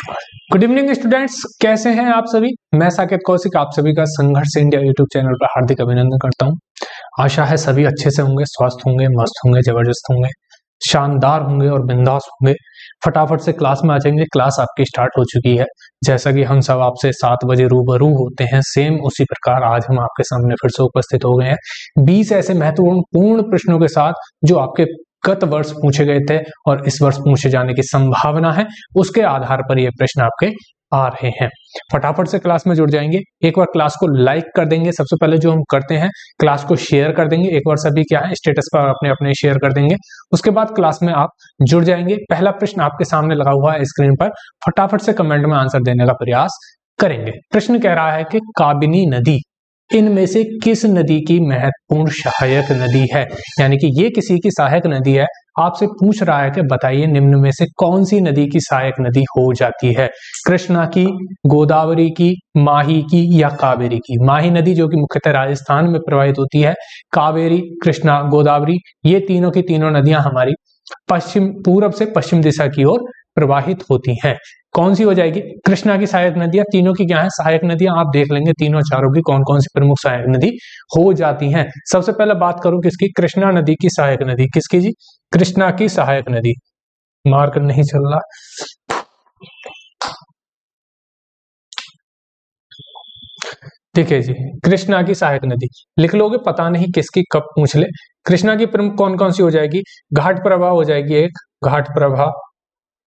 Good evening students, कैसे हैं आप सभी। मैं साकेत कौशिक आप सभी का संघर्ष इंडिया यूट्यूब चैनल पर हार्दिक अभिनंदन करता हूं। आशा है सभी अच्छे से होंगे, स्वस्थ होंगे, मस्त होंगे, जबरदस्त होंगे, शानदार होंगे और बिंदास होंगे। फटाफट से क्लास में आ जाएंगे। क्लास आपकी स्टार्ट हो चुकी है। जैसा कि हम सब आपसे 7 बजे रूबरू होते हैं, सेम उसी प्रकार आज हम आपके सामने फिर से उपस्थित हो गए हैं 20 ऐसे महत्वपूर्ण प्रश्नों के साथ जो आपके गत वर्ष पूछे गए थे और इस वर्ष पूछे जाने की संभावना है, उसके आधार पर ये प्रश्न आपके आ रहे हैं। फटाफट से क्लास में जुड़ जाएंगे। एक बार क्लास को लाइक कर देंगे। सबसे पहले जो हम करते हैं, क्लास को शेयर कर देंगे। एक बार सभी क्या है, स्टेटस पर अपने अपने शेयर कर देंगे। उसके बाद क्लास में आप जुड़ जाएंगे। पहला प्रश्न आपके सामने लगा हुआ है स्क्रीन पर, फटाफट से कमेंट में आंसर देने का प्रयास करेंगे। प्रश्न कह रहा है कि काबिनी नदी इनमें से किस नदी की महत्वपूर्ण सहायक नदी है। यानी कि ये किसी की सहायक नदी है। आपसे पूछ रहा है कि बताइए निम्न में से कौन सी नदी की सहायक नदी हो जाती है। कृष्णा की, गोदावरी की, माही की या कावेरी की। माही नदी जो कि मुख्यतः राजस्थान में प्रवाहित होती है। कावेरी, कृष्णा, गोदावरी, ये तीनों की तीनों नदियां हमारी पूरब से पश्चिम दिशा की ओर प्रवाहित होती हैं। कौन सी हो जाएगी? कृष्णा की सहायक नदियां। तीनों की क्या है सहायक नदियां, आप देख लेंगे तीनों चारों की कौन कौन सी प्रमुख सहायक नदी हो जाती हैं। सबसे पहले बात करूं किसकी, कृष्णा नदी की सहायक नदी। किसकी जी? कृष्णा की सहायक नदी। मार्क नहीं चल रहा। देखिए जी, कृष्णा की सहायक नदी लिख लोगे, पता नहीं किसकी कब पूछ ले। कृष्णा की प्रमुख कौन कौन सी हो जाएगी? घाट प्रभा हो जाएगी एक, घाट प्रभा।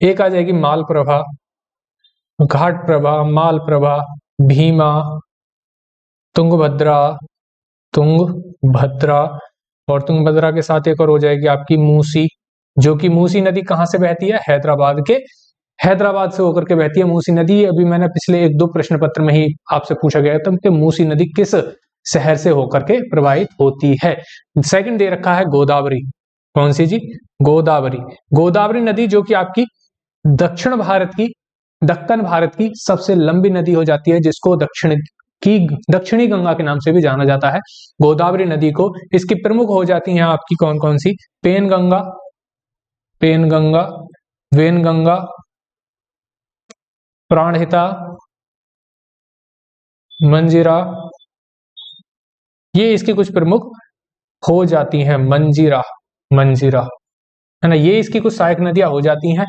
एक आ जाएगी माल प्रभा, घाट प्रभा, माल प्रभा, भीमा, तुंगभद्रा, तुंगभद्रा, और तुंगभद्रा के साथ एक और हो जाएगी आपकी मूसी, जो कि मूसी नदी कहां से बहती है? हैदराबाद से होकर के बहती है मूसी नदी। अभी मैंने पिछले 1-2 प्रश्न पत्र में ही आपसे पूछा गया था कि मूसी नदी किस शहर से होकर के प्रवाहित होती है। सेकंड दे रखा है गोदावरी। कौन सी जी? गोदावरी। गोदावरी नदी जो कि आपकी दक्षिण भारत की सबसे लंबी नदी हो जाती है, जिसको दक्षिणी गंगा के नाम से भी जाना जाता है गोदावरी नदी को। इसकी प्रमुख हो जाती हैं आपकी कौन कौन सी? पेनगंगा, वेनगंगा, प्राणहिता, मंजीरा, ये इसकी कुछ प्रमुख हो जाती हैं। मंजीरा है ना, ये इसकी कुछ सहायक नदियां हो जाती हैं।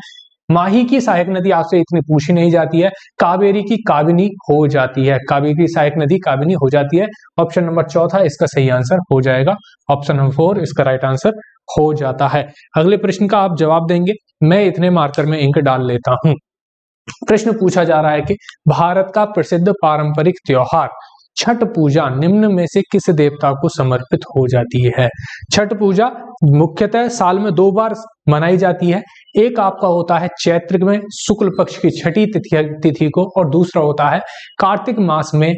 माही की सहायक नदी आपसे इतनी पूछी नहीं जाती है। कावेरी की काबिनी हो जाती है। कावेरी की सहायक नदी काबिनी हो जाती है। ऑप्शन नंबर चौथा इसका सही आंसर हो जाएगा। ऑप्शन नंबर 4 इसका राइट आंसर हो जाता है। अगले प्रश्न का आप जवाब देंगे। मैं इतने मार्कर में इंक डाल लेता हूं। प्रश्न पूछा जा रहा है कि भारत का प्रसिद्ध पारंपरिक त्योहार छठ पूजा निम्न में से किस देवता को समर्पित हो जाती है। छठ पूजा मुख्यतः साल में 2 बार मनाई जाती है। एक आपका होता है चैत्र में शुक्ल पक्ष की छठी तिथि को, और दूसरा होता है कार्तिक मास में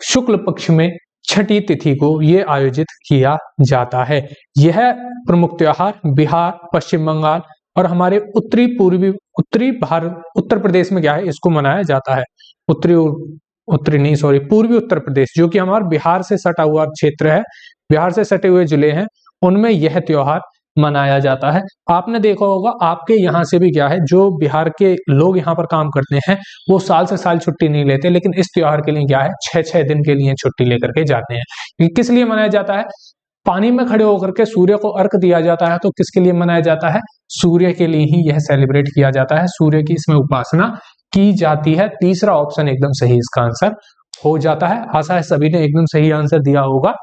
शुक्ल पक्ष में छठी तिथि को ये आयोजित किया जाता है। यह प्रमुख त्योहार बिहार, पश्चिम बंगाल और हमारे उत्तरी भारत, उत्तर प्रदेश में क्या है इसको मनाया जाता है। पूर्वी उत्तर प्रदेश जो कि हमारे बिहार से सटा हुआ क्षेत्र है, बिहार से सटे हुए जिले हैं, उनमें यह त्योहार मनाया जाता है। आपने देखा होगा आपके यहाँ से भी क्या है, जो बिहार के लोग यहाँ पर काम करते हैं वो साल से साल छुट्टी नहीं लेते, लेकिन इस त्योहार के लिए क्या है 6-6 दिन के लिए छुट्टी लेकर के जाते हैं। किस लिए मनाया जाता है? पानी में खड़े होकर के सूर्य को अर्घ दिया जाता है। तो किसके लिए मनाया जाता है? सूर्य के लिए ही यह सेलिब्रेट किया जाता है। सूर्य की इसमें उपासना की जाती है। तीसरा ऑप्शन एकदम सही इसका आंसर हो जाता है। आशा है सभी ने एकदम सही आंसर दिया होगा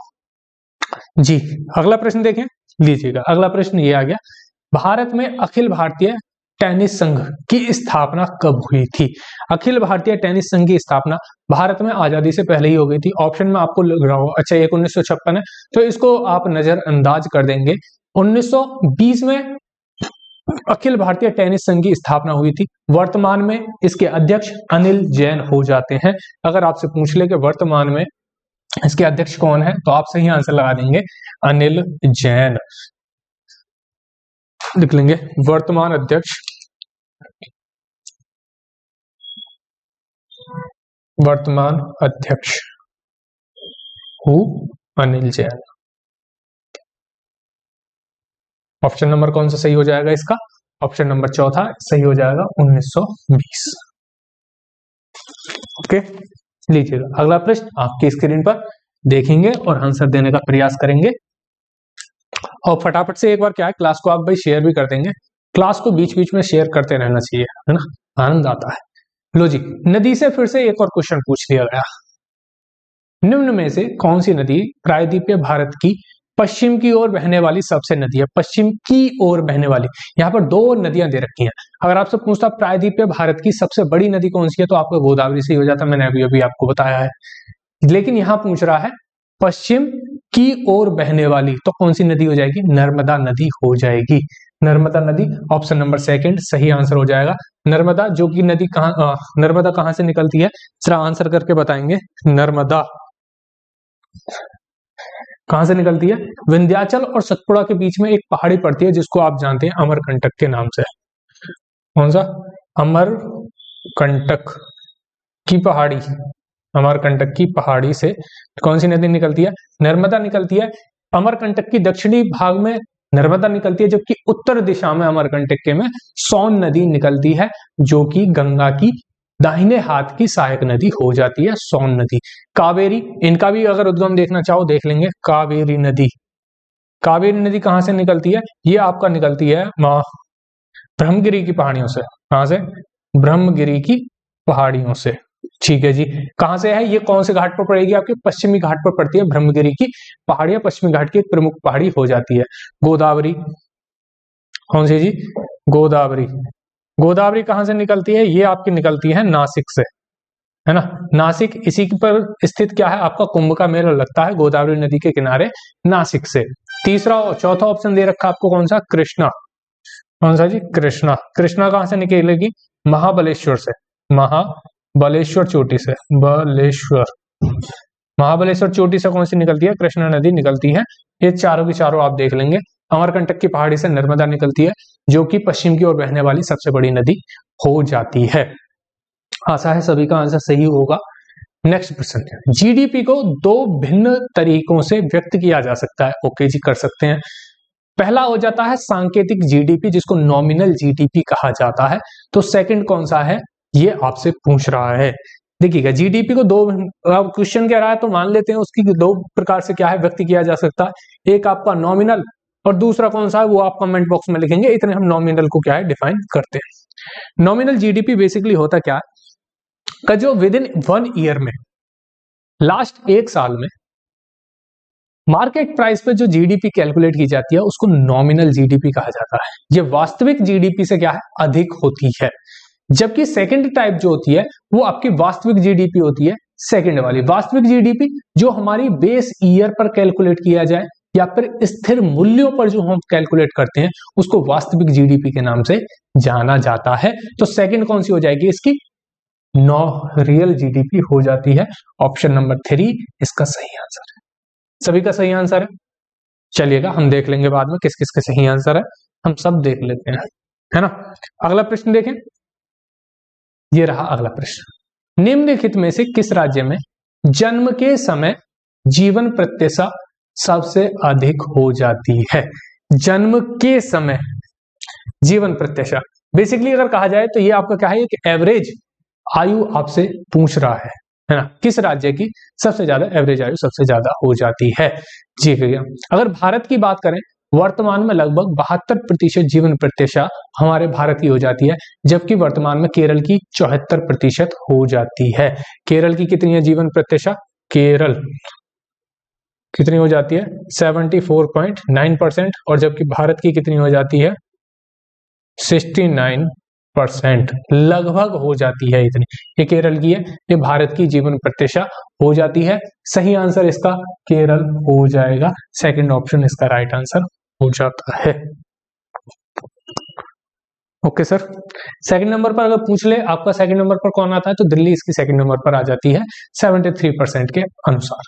जी। अगला प्रश्न देखें, लीजिएगा। अगला प्रश्न ये आ गया, भारत में अखिल भारतीय टेनिस संघ की स्थापना कब हुई थी? अखिल भारतीय टेनिस संघ की स्थापना भारत में आजादी से पहले ही हो गई थी। ऑप्शन में आपको लग रहा होगा अच्छा 1956 है, तो इसको आप नजरअंदाज कर देंगे। 1920 में अखिल भारतीय टेनिस संघ की स्थापना हुई थी। वर्तमान में इसके अध्यक्ष अनिल जैन हो जाते हैं। अगर आपसे पूछ ले कि वर्तमान में इसके अध्यक्ष कौन है, तो आप सही आंसर लगा देंगे अनिल जैन। लिख लेंगे वर्तमान अध्यक्ष अनिल जैन। ऑप्शन नंबर कौन सा सही हो जाएगा इसका? ऑप्शन नंबर चौथा सही हो जाएगा 1920। ओके, लीजिएगा अगला प्रश्न आपकी स्क्रीन पर देखेंगे और आंसर देने का प्रयास करेंगे। और फटाफट से एक बार क्या है, क्लास को आप भाई शेयर भी कर देंगे। क्लास को बीच बीच में शेयर करते रहना चाहिए, है ना, आनंद आता है। लो जी, नदी से फिर से एक और क्वेश्चन पूछ लिया गया। निम्न में से कौन सी नदी प्रायद्वीपीय भारत की पश्चिम की ओर बहने वाली सबसे नदी है? पश्चिम की ओर बहने वाली, यहाँ पर दो नदियां दे रखी हैं। अगर आपसे पूछता प्रायद्वीपीय भारत की सबसे बड़ी नदी कौन सी है, तो आपको गोदावरी से ही हो जाता, मैंने अभी अभी आपको बताया है। लेकिन यहाँ पूछ रहा है पश्चिम की ओर बहने वाली, तो कौन सी नदी हो जाएगी? नर्मदा नदी हो जाएगी। नर्मदा नदी ऑप्शन नंबर सेकंड सही आंसर हो जाएगा। नर्मदा जो कि नदी नर्मदा कहां से निकलती है, जरा आंसर करके बताएंगे। नर्मदा कहां से निकलती है? विंध्याचल और सतपुड़ा के बीच में एक पहाड़ी पड़ती है जिसको आप जानते हैं अमरकंटक के नाम से। कौन सा? अमरकंटक की पहाड़ी। अमरकंटक की पहाड़ी से कौन सी नदी निकलती है? नर्मदा निकलती है। अमरकंटक की दक्षिणी भाग में नर्मदा निकलती है, जबकि उत्तर दिशा में अमरकंटक के में सोन नदी निकलती है, जो कि गंगा की दाहिने हाथ की सहायक नदी हो जाती है, सोन नदी। कावेरी, इनका भी अगर उद्गम देखना चाहो देख लेंगे। कावेरी नदी, कावेरी नदी कहां से निकलती है? ये आपका निकलती है ब्रह्मगिरी की पहाड़ियों से। कहां से? ब्रह्मगिरी की पहाड़ियों से। ठीक है जी, कहां से है? ये कौन से घाट पर पड़ेगी? आपके पश्चिमी घाट पर पड़ती है। ब्रह्मगिरी की पहाड़ियां पश्चिमी घाट की एक प्रमुख पहाड़ी हो जाती है। गोदावरी, कौन सी जी? गोदावरी। गोदावरी कहां से निकलती है? ये आपकी निकलती है नासिक से, है ना। नासिक, इसी पर स्थित क्या है आपका? कुंभ का मेला लगता है गोदावरी नदी के किनारे, नासिक से। तीसरा और चौथा ऑप्शन दे रखा आपको, कौन सा? कृष्णा। कौन सा जी? कृष्णा। कृष्णा कहां से निकलेगी? महाबलेश्वर से। महाबलेश्वर चोटी से। महाबलेश्वर चोटी से कौन सी निकलती है? कृष्णा नदी निकलती है। ये चारों की चारों आप देख लेंगे। अमरकंटक की पहाड़ी से नर्मदा निकलती है, जो कि पश्चिम की ओर बहने वाली सबसे बड़ी नदी हो जाती है। आशा है सभी का आंसर सही होगा। नेक्स्ट प्रश्न, जीडीपी को दो भिन्न तरीकों से व्यक्त किया जा सकता है। ओके जी, कर सकते हैं। पहला हो जाता है सांकेतिक जीडीपी, जिसको नॉमिनल जीडीपी कहा जाता है। तो सेकंड कौन सा है, ये आपसे पूछ रहा है। देखिएगा, जीडीपी को दो, क्वेश्चन कह रहा है तो मान लेते हैं उसकी दो प्रकार से क्या है व्यक्त किया जा सकता है। एक आपका नॉमिनल और दूसरा कौन सा है वो आप कमेंट बॉक्स में लिखेंगे। इतने हम नॉमिनल को क्या है डिफाइन करते हैं। नॉमिनल जीडीपी बेसिकली होता क्या है का जो विद इन 1 ईयर में, लास्ट 1 साल में मार्केट प्राइस पे जो जीडीपी कैलकुलेट की जाती है उसको नॉमिनल जीडीपी कहा जाता है। ये वास्तविक जीडीपी से क्या है अधिक होती है। जबकि सेकंड टाइप जो होती है वो आपकी वास्तविक जीडीपी होती है। सेकंड वाली वास्तविक जीडीपी जो हमारी बेस ईयर पर कैलकुलेट किया जाए या फिर स्थिर मूल्यों पर जो हम कैलकुलेट करते हैं उसको वास्तविक जीडीपी के नाम से जाना जाता है। तो सेकंड कौन सी हो जाएगी इसकी? रियल जीडीपी हो जाती है। ऑप्शन नंबर 3 इसका सही आंसर है। सभी का सही आंसर है। चलिएगा हम देख लेंगे बाद में किस किस का सही आंसर है, हम सब देख लेते हैं, है ना। अगला प्रश्न देखें, ये रहा अगला प्रश्न। निम्नलिखित में से किस राज्य में जन्म के समय जीवन प्रत्याशा सबसे अधिक हो जाती है? जन्म के समय जीवन प्रत्याशा, बेसिकली अगर कहा जाए तो ये आपका क्या है, एक एवरेज आयु आपसे पूछ रहा है ना। किस राज्य की सबसे ज्यादा एवरेज आयु सबसे ज्यादा हो जाती है? जी भैया, अगर भारत की बात करें वर्तमान में लगभग 72% जीवन प्रत्याशा हमारे भारत की हो जाती है, जबकि वर्तमान में केरल की 74% हो जाती है। केरल की कितनी है जीवन प्रत्याशा? केरल कितनी हो जाती है? 74.9%। और जबकि भारत की कितनी हो जाती है? 69%, लगभग हो जाती है इतनी। ये केरल की है, ये भारत की जीवन प्रत्याशा हो जाती है। सही आंसर इसका केरल हो जाएगा। सेकंड ऑप्शन इसका राइट आंसर हो जाता है। ओके सर, सेकंड नंबर पर अगर पूछ ले आपका सेकंड नंबर पर कौन आता है तो दिल्ली इसकी सेकंड नंबर पर आ जाती है 73% के अनुसार।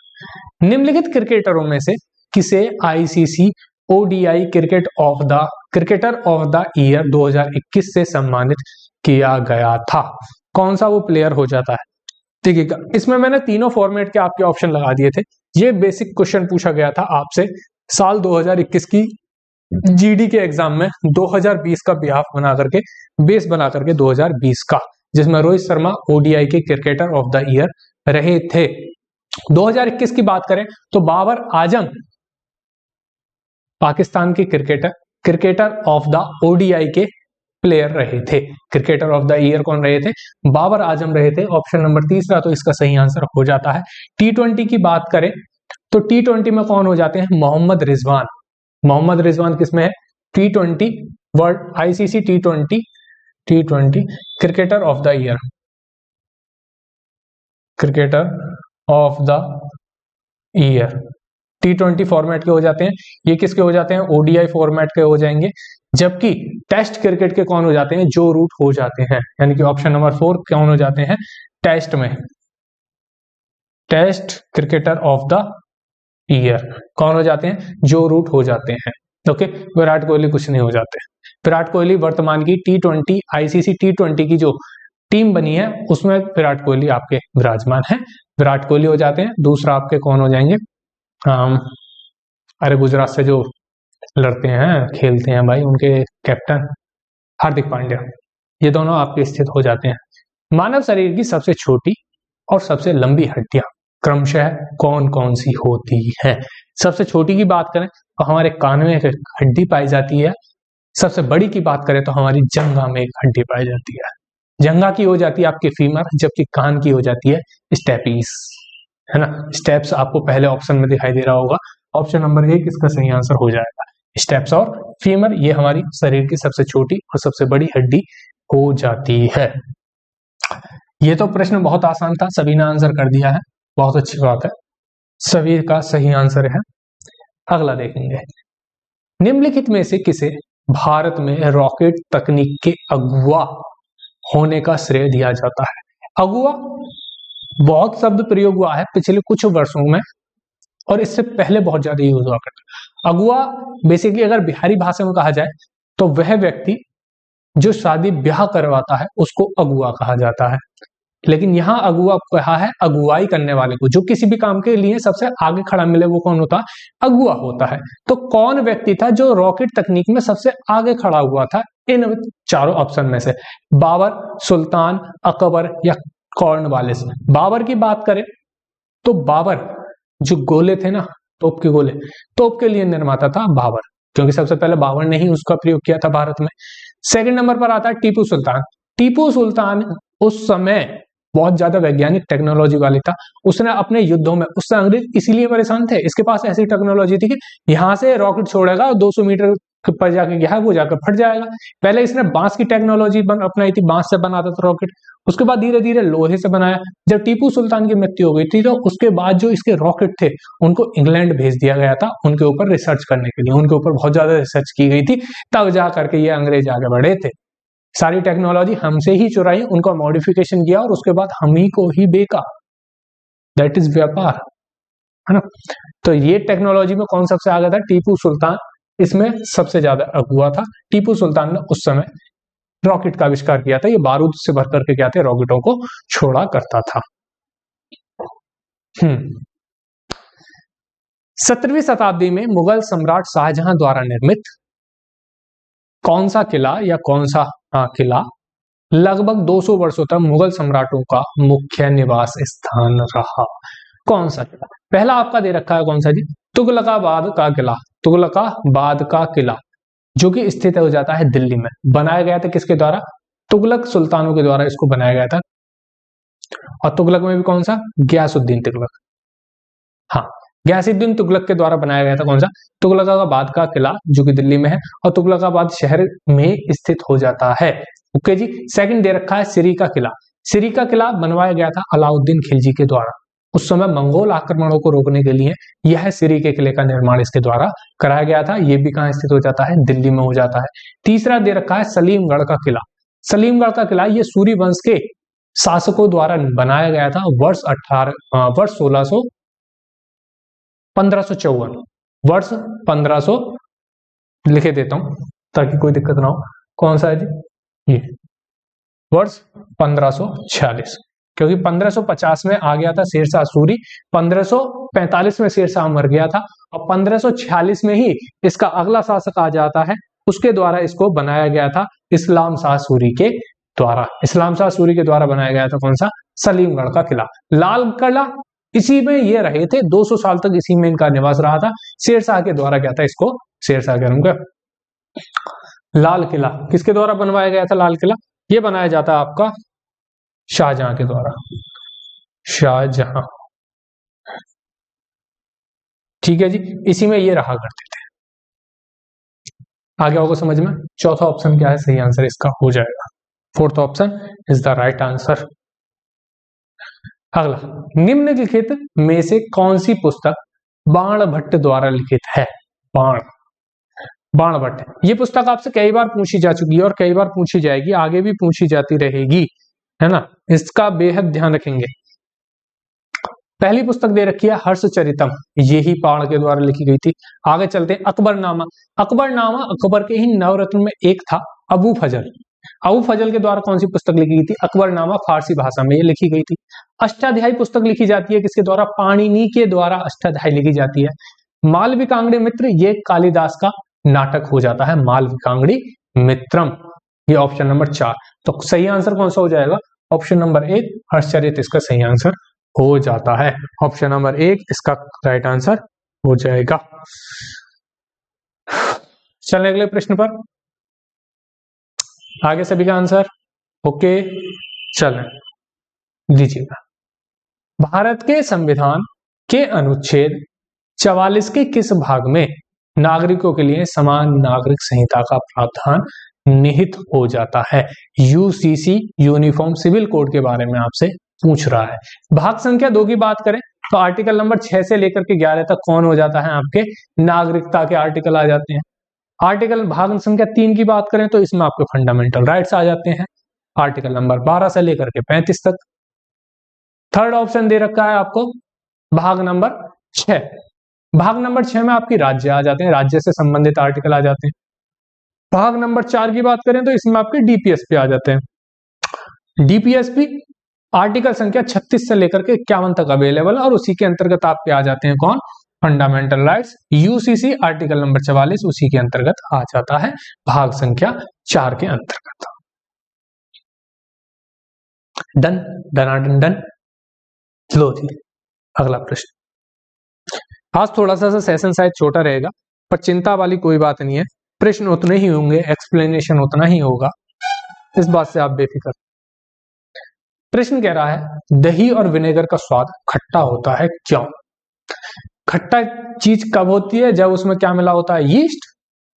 निम्नलिखित क्रिकेटरों में से किसे ICC ODI cricketer of the year 2021 से सम्मानित किया गया था? कौन सा वो प्लेयर हो जाता है? देखिएगा, इसमें मैंने तीनों फॉर्मेट के आपके ऑप्शन लगा दिए थे। ये बेसिक क्वेश्चन पूछा गया था आपसे साल 2021 की जीडी के एग्जाम में 2020 का बेस बना करके 2020 का जिसमें रोहित शर्मा ओडीआई के क्रिकेटर ऑफ द ईयर रहे थे। 2021 की बात करें तो बाबर आजम पाकिस्तान के क्रिकेटर ऑफ द ओडीआई के प्लेयर रहे थे। क्रिकेटर ऑफ द ईयर कौन रहे थे? बाबर आजम रहे थे। ऑप्शन नंबर तीसरा तो इसका सही आंसर हो जाता है। टी20 की बात करें तो टी20 में कौन हो जाते हैं? मोहम्मद रिजवान। मोहम्मद रिजवान किसमें है? T20 world ICC T20 cricketer of the year, cricketer of the year T20 format के हो जाते हैं। ये किसके हो जाते हैं? ओडीआई फॉर्मेट के हो जाएंगे। जबकि टेस्ट क्रिकेट के कौन हो जाते हैं? जो रूट हो जाते हैं, यानी कि ऑप्शन नंबर 4 कौन हो जाते हैं? टेस्ट में, test cricketer of the year कौन हो जाते हैं? जो रूट हो जाते हैं। ओके, विराट कोहली कुछ नहीं हो जाते। विराट कोहली वर्तमान की टी20 आईसीसी टी20 की जो टीम बनी है उसमें विराट कोहली आपके विराजमान है, विराट कोहली हो जाते हैं। दूसरा आपके कौन हो जाएंगे? अरे गुजरात से जो लड़ते हैं, खेलते हैं भाई, उनके कैप्टन हार्दिक पांड्या, ये दोनों आपके स्थित हो जाते हैं। मानव शरीर की सबसे छोटी और सबसे लंबी हड्डियां क्रमशः कौन कौन सी होती हैं? सबसे छोटी की बात करें तो हमारे कान में एक हड्डी पाई जाती है। सबसे बड़ी की बात करें तो हमारी जंघा में एक हड्डी पाई जाती है। जंघा की हो जाती है आपकी फीमर, जबकि कान की हो जाती है स्टेपीस, है ना। स्टेप्स आपको पहले ऑप्शन में दिखाई दे रहा होगा। ऑप्शन नंबर 1 इसका सही आंसर हो जाएगा। स्टेप्स और फीमर ये हमारी शरीर की सबसे छोटी और सबसे बड़ी हड्डी हो जाती है। ये तो प्रश्न बहुत आसान था, सभी ने आंसर कर दिया है, बहुत अच्छी बात है, सभी का सही आंसर है। अगला देखेंगे, निम्नलिखित में से किसे भारत में रॉकेट तकनीक के अगुवा होने का श्रेय दिया जाता है? अगुवा बहुत शब्द प्रयोग हुआ है पिछले कुछ वर्षों में और इससे पहले बहुत ज्यादा यूज हुआ करता है। अगुवा बेसिकली अगर बिहारी भाषा में कहा जाए तो वह व्यक्ति जो शादी ब्याह करवाता है उसको अगुवा कहा जाता है। लेकिन यहाँ अगुवा कहा है अगुवाई करने वाले को, जो किसी भी काम के लिए सबसे आगे खड़ा मिले वो कौन होता है? अगुवा होता है। तो कौन व्यक्ति था जो रॉकेट तकनीक में सबसे आगे खड़ा हुआ था इन चारों ऑप्शन में से? बाबर, सुल्तान, अकबर या कॉर्नवालिस? बाबर की बात करें तो बाबर जो गोले थे ना, तोप के गोले, तोप के लिए निर्माता था बाबर, क्योंकि सबसे पहले बाबर ने ही उसका प्रयोग किया था भारत में। सेकंड नंबर पर आता है टीपू सुल्तान। टीपू सुल्तान उस समय बहुत ज्यादा वैज्ञानिक टेक्नोलॉजी वाले था। उसने अपने युद्धों में, उससे अंग्रेज इसीलिए परेशान थे, इसके पास ऐसी टेक्नोलॉजी थी कि यहाँ से रॉकेट छोड़ेगा 200 मीटर पर जाके गया वो जाकर फट जाएगा। पहले इसने बांस की टेक्नोलॉजी अपनाई थी, बांस से बनाता था रॉकेट। उसके बाद धीरे धीरे लोहे से बनाया। जब टीपू सुल्तान की मृत्यु हो गई थी तो उसके बाद जो इसके रॉकेट थे उनको इंग्लैंड भेज दिया गया था उनके ऊपर रिसर्च करने के लिए। उनके ऊपर बहुत ज्यादा रिसर्च की गई थी, तब जा करके ये अंग्रेज आगे बढ़े थे। सारी टेक्नोलॉजी हमसे ही चुराई, उनका मॉडिफिकेशन किया और उसके बाद हम ही को ही बेचा। दैट इज व्यापार, है ना। तो ये टेक्नोलॉजी में कौन सबसे आगे था? टीपू सुल्तान इसमें सबसे ज्यादा अगुवा था। टीपू सुल्तान ने उस समय रॉकेट का आविष्कार किया था। ये बारूद से भर करके क्या थे? रॉकेटों को छोड़ा करता था। 17वीं शताब्दी में मुगल सम्राट शाहजहां द्वारा निर्मित कौन सा किला या कौन सा किला लगभग 200 वर्षों तक मुगल सम्राटों का मुख्य निवास स्थान रहा? कौन सा किला? पहला आपका दे रखा है कौन सा जी? तुगलकाबाद का किला। तुगलकाबाद का किला जो कि स्थित हो जाता है दिल्ली में। बनाया गया था किसके द्वारा? तुगलक सुल्तानों के द्वारा इसको बनाया गया था। और तुगलक में भी कौन सा? गयासुद्दीन तुगलक। हाँ, गयासुद्दीन तुगलक के द्वारा बनाया गया था कौन सा? तुगलकाबाद का किला जो कि दिल्ली में है और तुगलकाबाद शहर में स्थित हो जाता है। ओके जी। सेकंड दे रखा है सिरी का किला। सिरी का किला बनवाया गया था अलाउद्दीन खिलजी के द्वारा। उस समय मंगोल आक्रमणों को रोकने के लिए यह सिरी के किले का निर्माण इसके द्वारा कराया गया था। यह भी कहां स्थित हो जाता है? दिल्ली में हो जाता है। तीसरा दे रखा है सलीमगढ़ का किला। सलीमगढ़ का किला ये सूरी वंश के शासकों द्वारा बनाया गया था वर्ष 1554 वर्ष 1500 लिखे देता हूं ताकि कोई दिक्कत ना हो। कौन सा है जी? ये वर्ष 1546, क्योंकि 1550 में आ गया था शेरशाह सूरी, 1545 में शेरशाह मर गया था और 1546 में ही इसका अगला शासक आ जाता है, उसके द्वारा इसको बनाया गया था इस्लाम शाह सूरी के द्वारा, इस्लाम शाह सूरी के द्वारा बनाया गया था। कौन सा? सलीमगढ़ का किला। लाल किला इसी में ये रहे थे, 200 साल तक इसी में इनका निवास रहा था। शेरशाह के द्वारा क्या था, इसको शेरशाह कह रहा हूं। लाल किला किसके द्वारा बनवाया गया था? लाल किला ये बनाया जाता है आपका शाहजहां के द्वारा, शाहजहां, ठीक है जी। इसी में ये रहा करते थे। आगे होगा समझ में। चौथा ऑप्शन क्या है? सही आंसर इसका हो जाएगा, fourth option is the right answer. अगला, निम्नलिखित में से कौन सी पुस्तक बाणभट्ट द्वारा लिखित है? बाणभट्ट, ये पुस्तक आपसे कई बार पूछी जा चुकी है और कई बार पूछी जाएगी, आगे भी पूछी जाती रहेगी, है ना, इसका बेहद ध्यान रखेंगे। पहली पुस्तक दे रखी है हर्षचरितम, यही बाण के द्वारा लिखी गई थी। आगे चलते हैं, अकबरनामा। अकबरनामा अकबर के ही नवरत्न में एक था, अबू फजल। अबू फजल के द्वारा कौन सी पुस्तक लिखी गई थी? अकबरनामा फारसी भाषा में ये लिखी गई थी। अष्टाध्यायी पुस्तक लिखी जाती है किसके द्वारा? पाणिनि के द्वारा अष्टाध्यायी लिखी जाती है। मालविकांगड़ी मित्र, ये कालिदास का नाटक हो जाता है, मालविकांगड़ी मित्रम। ये ऑप्शन नंबर 4। तो सही आंसर कौन सा हो जाएगा? ऑप्शन नंबर 1 हर्षचरित इसका सही आंसर हो जाता है। ऑप्शन नंबर 1 इसका राइट आंसर हो जाएगा। चलने अगले प्रश्न पर, आगे सभी का आंसर ओके, चलें दीजिएगा। भारत के संविधान के अनुच्छेद 44 के किस भाग में नागरिकों के लिए समान नागरिक संहिता का प्रावधान निहित हो जाता है? यूसीसी यूनिफॉर्म सिविल कोड के बारे में आपसे पूछ रहा है। भाग संख्या 2 की बात करें तो आर्टिकल नंबर 6 से लेकर के 11 तक कौन हो जाता है? आपके नागरिकता के आर्टिकल आ जाते हैं। आर्टिकल भाग संख्या 3 की बात करें तो इसमें आपके फंडामेंटल राइट्स आ जाते हैं, आर्टिकल नंबर 12 से लेकर के 35 तक। थर्ड ऑप्शन दे रखा है आपको भाग नंबर 6। भाग नंबर 6 में आपकी राज्य आ जाते हैं, राज्य से संबंधित आर्टिकल आ जाते हैं। भाग नंबर 4 की बात करें तो इसमें आपके डीपीएसपी आ जाते हैं। डीपीएसपी आर्टिकल संख्या 36 से लेकर के 51 तक अवेलेबल है और उसी के अंतर्गत आपके आ जाते हैं कौन? Fundamental rights. UCC article number 44 उसी के अंतर्गत आ जाता है, भाग संख्या 4 के अंतर्गत। Done, डनाडन done. लो जी, अगला प्रश्न। आज थोड़ा सा सेशन शायद छोटा रहेगा, पर चिंता वाली कोई बात नहीं है, प्रश्न उतने ही होंगे, एक्सप्लेनेशन उतना ही होगा, इस बात से आप बेफिक्र। प्रश्न कह रहा है, दही और विनेगर का स्वाद खट्टा होता है, क्यों? खट्टा चीज कब होती है? जब उसमें क्या मिला होता है? यीस्ट,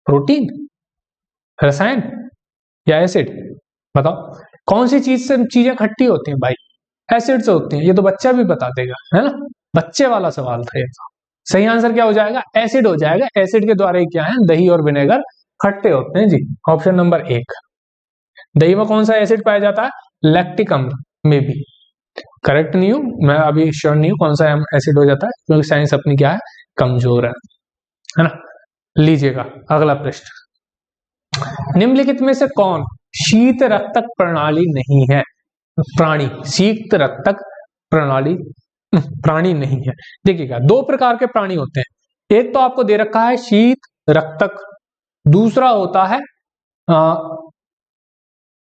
प्रोटीन, रसायन या एसिड? बताओ कौन सी चीज से चीजें खट्टी होती हैं भाई? एसिड से होती हैं। ये तो बच्चा भी बता देगा, है ना, बच्चे वाला सवाल था ये। सही आंसर क्या हो जाएगा? एसिड हो जाएगा। एसिड के द्वारा ही क्या है? दही और विनेगर खट्टे होते हैं जी। Option number 1। दही में कौन सा एसिड पाया जाता है? लैक्टिक अम्ल में भी। करेक्ट नहीं हूं मैं, अभी श्योर नहीं हूं कौन सा एसिड हो जाता है, क्योंकि साइंस अपनी क्या है? कमजोर है ना। लीजिएगा अगला प्रश्न। निम्नलिखित में से कौन शीत रक्तक प्रणाली नहीं है? प्राणी शीत रक्तक प्रणाली प्राणी नहीं है। देखिएगा, 2 प्रकार के प्राणी होते हैं। एक तो आपको दे रखा है शीत रक्तक, दूसरा होता है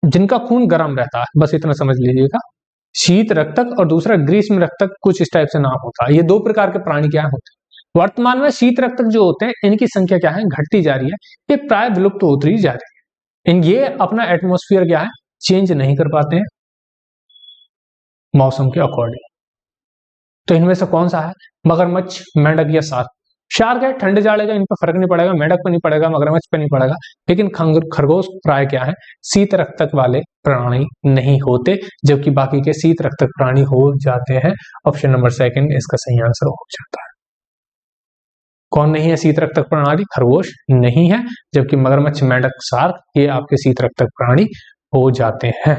जिनका खून गर्म रहता है, बस इतना समझ लीजिएगा। शीत रक्तक और दूसरा ग्रीष्म रक्तक, कुछ इस टाइप से नाम होता है। ये 2 प्रकार के प्राणी क्या होते हैं? वर्तमान में शीत रक्तक जो होते हैं इनकी संख्या क्या है? घटती जा रही है, ये प्राय विलुप्त होती जा रही है। ये अपना एटमॉस्फेयर क्या है? चेंज नहीं कर पाते हैं मौसम के अकॉर्डिंग। तो इनमें से कौन सा है? मगरमच्छ, मेंढक या शार्क? शार्क है, ठंडे जाड़े का इन पर फर्क नहीं पड़ेगा, मेंढक पे नहीं पड़ेगा, मगरमच्छ पे नहीं पड़ेगा, लेकिन खरगोश प्राय क्या है? शीत रक्तक वाले प्राणी नहीं होते, जबकि बाकी के शीत रक्तक प्राणी हो जाते हैं। ऑप्शन नंबर 2 इसका सही आंसर हो जाता है। कौन नहीं है शीत रक्तक प्राणी? खरगोश नहीं है, जबकि मगरमच्छ, मेंढक, शार्क ये आपके शीत रक्तक प्राणी हो जाते हैं।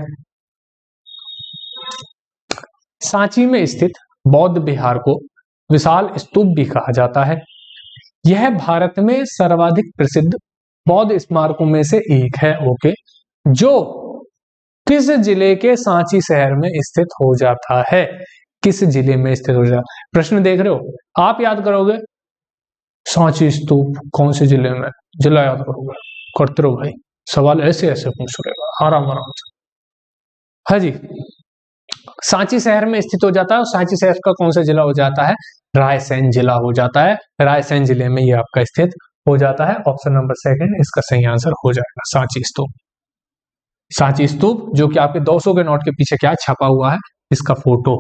सांची में स्थित बौद्ध विहार को विशाल स्तूप भी कहा जाता है। यह भारत में सर्वाधिक प्रसिद्ध बौद्ध स्मारकों में से एक है, ओके, जो किस जिले के सांची शहर में स्थित हो जाता है? किस जिले में स्थित हो जाता है? प्रश्न देख रहे हो, आप याद करोगे सांची स्तूप कौन से जिले में, जिला याद करोगे, करते रहो भाई, सवाल ऐसे ऐसे पूछ रहे, आराम आराम से। हाँ जी, सांची शहर में स्थित हो जाता है और सांची शहर का कौन सा जिला हो जाता है? रायसेन जिला हो जाता है। रायसेन जिले में ये आपका स्थित हो जाता है। ऑप्शन नंबर सेकंड इसका सही आंसर हो जाएगा, सांची स्तूप। सांची स्तूप जो कि आपके 200 के नोट के पीछे क्या छपा हुआ है, इसका फोटो।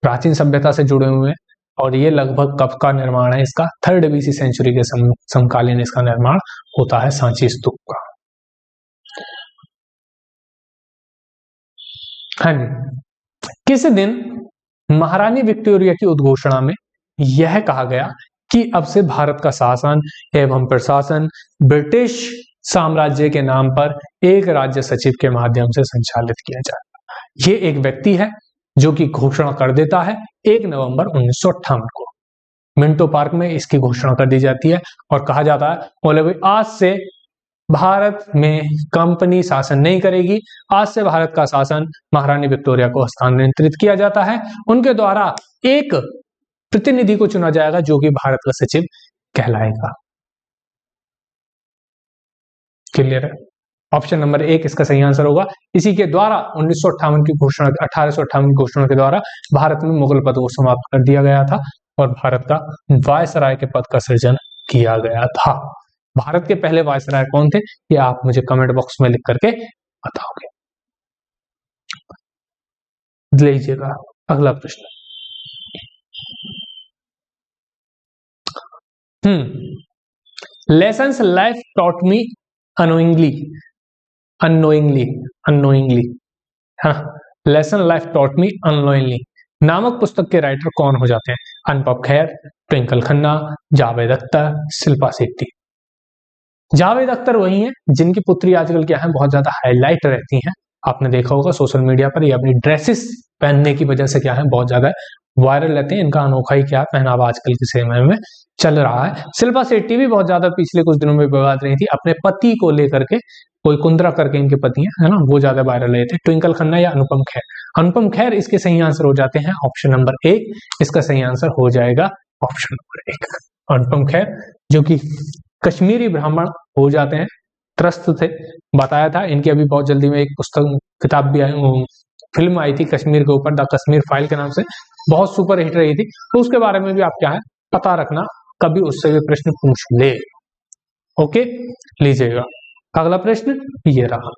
प्राचीन सभ्यता से जुड़े हुए हैं और ये लगभग कब का निर्माण है इसका? 3rd BC सेंचुरी के समकालीन इसका निर्माण होता है सांची स्तूप का। हाँ जी, किस दिन महारानी विक्टोरिया की उद्घोषणा में यह कहा गया कि अब से भारत का शासन एवं प्रशासन ब्रिटिश साम्राज्य के नाम पर एक राज्य सचिव के माध्यम से संचालित किया जाएगा? ये एक व्यक्ति है जो कि घोषणा कर देता है 1 नवंबर 1958 को। मिंटो पार्क में इसकी घोषणा कर दी जाती है और कहा जाता है बोले भाई आज से भारत में कंपनी शासन नहीं करेगी, आज से भारत का शासन महारानी विक्टोरिया को हस्तांतरित किया जाता है। उनके द्वारा एक प्रतिनिधि को चुना जाएगा जो कि भारत का सचिव कहलाएगा। क्लियर है? ऑप्शन नंबर 1 इसका सही आंसर होगा। इसी के द्वारा 1958 की घोषणा 1858 की घोषणा के द्वारा भारत में मुगल पद को समाप्त कर दिया गया था और भारत का वायसराय के पद का सृजन किया गया था। भारत के पहले वायसराय कौन थे, ये आप मुझे कमेंट बॉक्स में लिख करके बताओगे। लीजिएगा अगला प्रश्न। Lessons life taught me annoyingly हाँ, lesson life taught me annoyingly नामक पुस्तक के राइटर कौन हो जाते हैं? अनुपम खेर, ट्विंकल खन्ना, जावेद अख्तर, शिल्पा शेट्टी। जावेद अख्तर वही हैं जिनकी पुत्री आजकल क्या है बहुत ज्यादा हाईलाइट रहती हैं। आपने देखा होगा सोशल मीडिया पर, ये अपनी ड्रेसेस पहनने की वजह से क्या है बहुत ज्यादा वायरल रहते हैं। इनका अनोखा ही क्या पहनावा आजकल के समय में चल रहा है। शिल्पा शेट्टी भी बहुत ज्यादा पिछले कुछ दिनों में विवाद रही थी अपने पति को लेकर के, कोई कुंद्रा करके इनके पति है ना, वो ज्यादा वायरल रहे थे। ट्विंकल खन्ना या अनुपम खेर? अनुपम खेर इसके सही आंसर हो जाते हैं। ऑप्शन नंबर 1 इसका सही आंसर हो जाएगा, ऑप्शन नंबर 1 अनुपम खेर, जो कि कश्मीरी ब्राह्मण हो जाते हैं, त्रस्त थे, बताया था। इनकी अभी बहुत जल्दी में एक पुस्तक किताब भी आई, फिल्म आई थी कश्मीर के ऊपर, द कश्मीर फाइल के नाम से, बहुत सुपर हिट रही थी। तो उसके बारे में भी आप क्या है पता रखना, कभी उससे भी प्रश्न पूछ ले। ओके, लीजिएगा अगला प्रश्न ये रहा।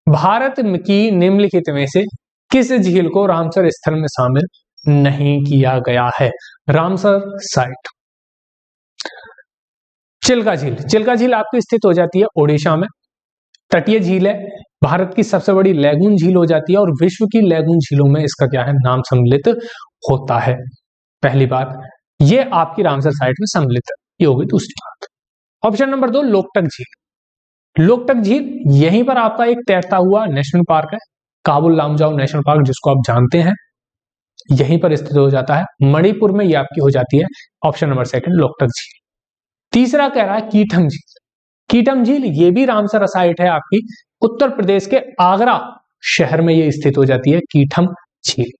भारत की निम्नलिखित में से किस झील को रामसर स्थल में शामिल नहीं किया गया है? Ramsar site. चिल्का झील, चिल्का झील आपकी स्थित हो जाती है ओडिशा में, तटीय झील है, भारत की सबसे बड़ी लैगून झील हो जाती है और विश्व की लैगून झीलों में इसका क्या है नाम सम्मिलित होता है। पहली बात ये आपकी रामसर साइट में सम्मिलित है, ये होगी दूसरी बात। ऑप्शन नंबर 2 लोकटक झील। लोकटक झील यहीं पर आपका एक तैरता हुआ नेशनल पार्क है, काबुल लामजाओ नेशनल पार्क जिसको आप जानते हैं, यहीं पर स्थित हो जाता है। मणिपुर में ये आपकी हो जाती है। ऑप्शन नंबर 2 लोकटक झील। तीसरा कह रहा है कीटम झील। कीटम झील ये भी रामसर साइट है आपकी, उत्तर प्रदेश के आगरा शहर में ये स्थित हो जाती है कीटम झील।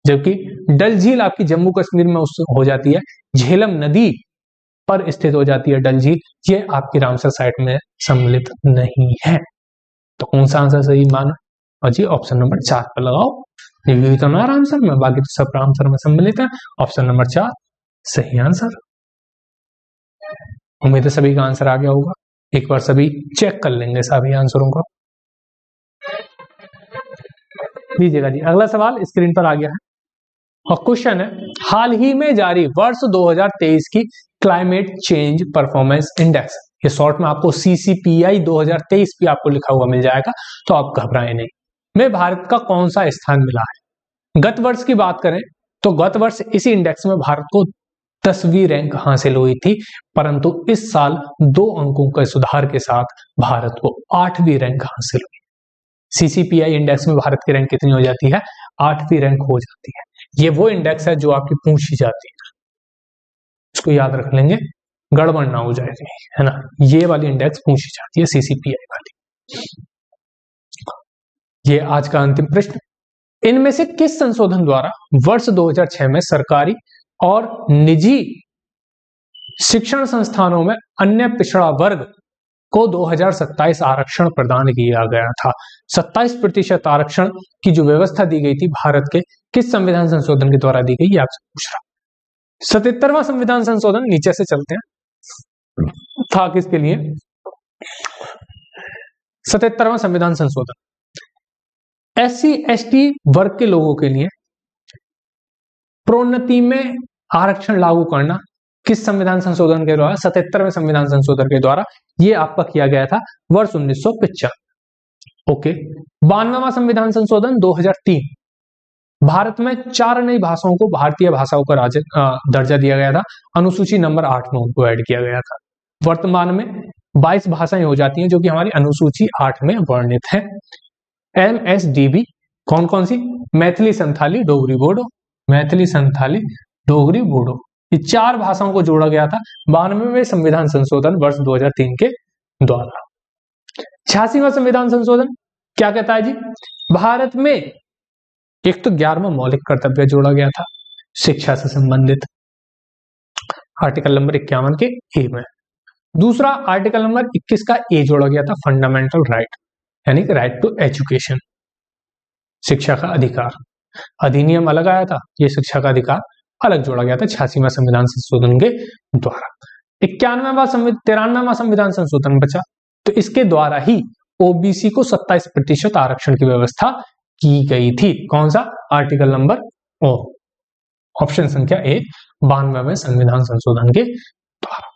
जबकि डल झील आपकी जम्मू कश्मीर में हो जाती है, झेलम नदी पर स्थित हो जाती है डल झील, ये आपकी रामसर साइट में सम्मिलित नहीं है। तो कौन सा आंसर सही माना? और जी ऑप्शन नंबर 4 पर लगाओ। ये तो ना रामसर में, बाकी तो सब रामसर में सम्मिलित है। ऑप्शन नंबर 4 सही आंसर। उम्मीद है सभी का आंसर आ गया होगा। एक बार सभी चेक कर लेंगे सभी आंसरों को। लीजिएगा जी अगला सवाल स्क्रीन पर आ गया है और क्वेश्चन है, हाल ही में जारी वर्ष 2023 की क्लाइमेट चेंज परफॉर्मेंस इंडेक्स, ये शॉर्ट में आपको CCPI 2023 भी आपको लिखा हुआ मिल जाएगा, तो आप घबराएं नहीं, में भारत का कौन सा स्थान मिला है? गत वर्ष की बात करें तो गत वर्ष इसी इंडेक्स में भारत को 10वीं रैंक हासिल हुई थी, परंतु इस साल 2 अंकों के सुधार के साथ भारत को 8वीं रैंक हासिल हुई। CCPI इंडेक्स में भारत की रैंक कितनी हो जाती है? 8वीं रैंक हो जाती है। ये वो इंडेक्स है जो आपकी पूछी जाती है, इसको याद रख लेंगे, गड़बड़ ना हो जाएगी, है ना। ये वाली इंडेक्स पूछी जाती है CCPI वाली। ये आज का अंतिम प्रश्न, इनमें से किस संशोधन द्वारा वर्ष 2006 में सरकारी और निजी शिक्षण संस्थानों में अन्य पिछड़ा वर्ग को 2027 आरक्षण प्रदान किया गया था। 27% आरक्षण की जो व्यवस्था दी गई थी भारत के किस संविधान संशोधन के द्वारा दी गई, ये आपसे पूछ रहा। 77वां संविधान संशोधन, नीचे से चलते हैं, था किसके लिए? 77वां संविधान संशोधन SC ST वर्ग के लोगों के लिए प्रोन्नति में आरक्षण लागू करना किस संविधान संशोधन के द्वारा? 77वें संविधान संशोधन के द्वारा ये आपका किया गया था वर्ष 1995। ओके। 92वां संविधान संशोधन 2003, भारत में 4 नई भाषाओं को भारतीय भाषाओं का दर्जा दिया गया था। अनुसूची नंबर 8 में उनको ऐड किया गया था। वर्तमान में 22 भाषाएं हो जाती हैं जो कि हमारी अनुसूची 8 में वर्णित है। MSDB कौन कौन सी? मैथिली, संथाली, डोगरी, बोडो। मैथिली, संथाली, डोगरी, बोडो, ये 4 भाषाओं को जोड़ा गया था 92वें संविधान संशोधन वर्ष 2003 के द्वारा। 86वां संविधान संशोधन क्या कहता है जी? भारत में एक तो 11वां मौलिक कर्तव्य जोड़ा गया था शिक्षा से संबंधित, आर्टिकल नंबर 51 के ए में। दूसरा आर्टिकल नंबर 21 का ए जोड़ा गया था, फंडामेंटल राइट, यानी कि राइट टू एजुकेशन, शिक्षा का अधिकार। अधिनियम अलग आया था, ये शिक्षा का अधिकार अलग जोड़ा गया था 86वां संविधान संशोधन के द्वारा। 93वां संविधान संशोधन बचा, तो इसके द्वारा ही ओबीसी को 27% आरक्षण की व्यवस्था की गई थी। कौन सा? आर्टिकल नंबर ओ, ऑप्शन संख्या ए, 92वें संविधान संशोधन के द्वारा।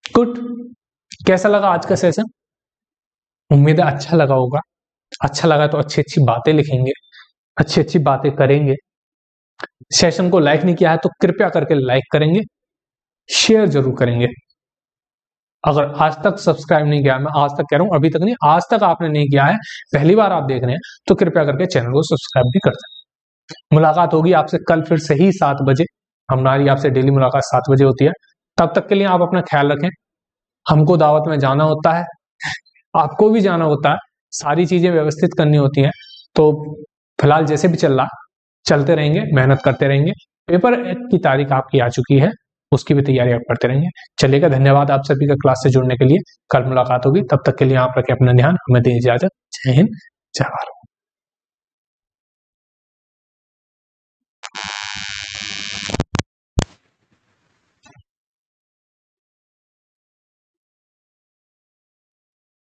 गुड। कैसा लगा आज का सेशन? उम्मीद है अच्छा लगा होगा। अच्छा लगा तो अच्छी अच्छी बातें लिखेंगे, अच्छी अच्छी बातें करेंगे। सेशन को लाइक नहीं किया है तो कृपया करके लाइक करेंगे, शेयर जरूर करेंगे। अगर आज तक सब्सक्राइब नहीं किया, मैं आज तक कह रहा हूं, अभी तक नहीं, आज तक आपने नहीं किया है, पहली बार आप देख रहे हैं, तो कृपया करके चैनल को सब्सक्राइब भी कर दें। मुलाकात होगी आपसे कल फिर से ही 7 बजे। हमारी आपसे डेली मुलाकात 7 बजे होती है। तब तक के लिए आप अपना ख्याल रखें। हमको दावत में जाना होता है, आपको भी जाना होता है, सारी चीजें व्यवस्थित करनी होती हैं। तो फिलहाल जैसे भी चल रहा, चलते रहेंगे, मेहनत करते रहेंगे। पेपर की तारीख आपकी आ चुकी है, उसकी भी तैयारी आप करते रहेंगे। चलिएगा, धन्यवाद आप सभी का क्लास से जुड़ने के लिए। कल मुलाकात होगी, तब तक के लिए आप रखें अपना ध्यान। हमें दें इजाजत। जय हिंद, जय भारत।